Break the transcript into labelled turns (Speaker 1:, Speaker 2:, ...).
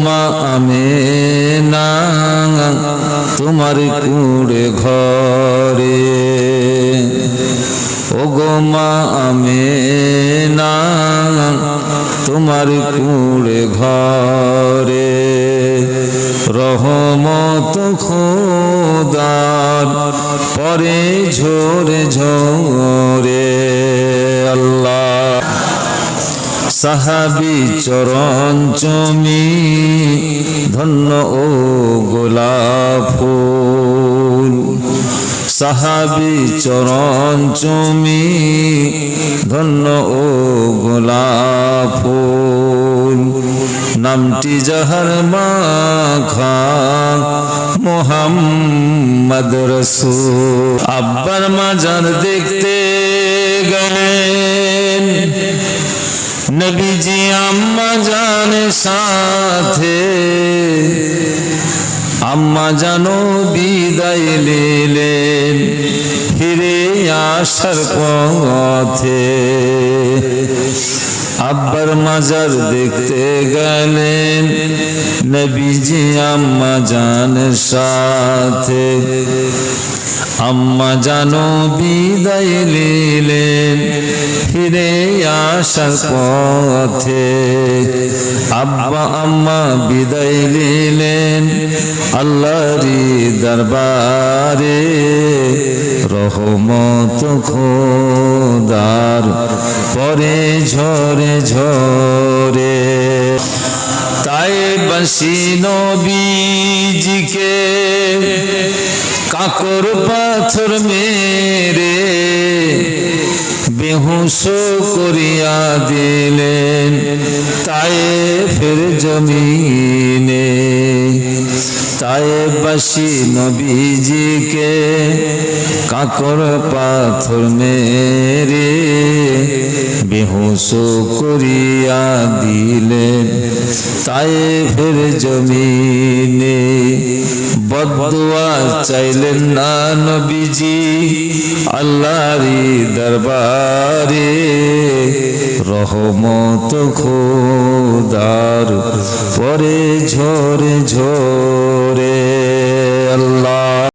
Speaker 1: মা আমেনা তোমার কুড়ে ঘরে, ওগো মা আমেনা তোমার কুড়ে ঘরে, রহমত খোদার পরে ঝরে ঝরে। আল্লাহ সাহাবী চরণ চুমি ধন্য ও গোলাপ ফুল, সাহাবী চরণ চুমি ধন্য ও গোলাপ ফুল, নামটি যাহার মাখা মোহাম্মদ রসূল। আব্বার মাজার দেখতে গেলেন নবীজি আম্মা জানের সাথে, আম্মা জানো বিদায় নিলেন ফিরে আসার পথে। আব্বার মাজার দেখতে গেলেন নবীজি আম্মা জানের সাথে, আম্মা জানো বিদায় নিলেন ফিরে আসার পথে। আব্বা আম্মা বিদায় নিলেন আল্লাহরি দরবারে, রহমত খোদার পরে ঝরে ঝরে। তাই বসি নবীজিকে কাকর পাথর মেরে বেহুশ করিয়া দিলেন তায়েফের জমিনে। তায়েফবাসী নবীজিকে কাকর পাথর মেরে বেহুশ করিয়া দিলেন তায়েফের জমিনে। বদদুয়া চাইলেন না নবীজি আল্লাহরি দরবারে, রহমত খোদার পরে ঝরে ঝরে।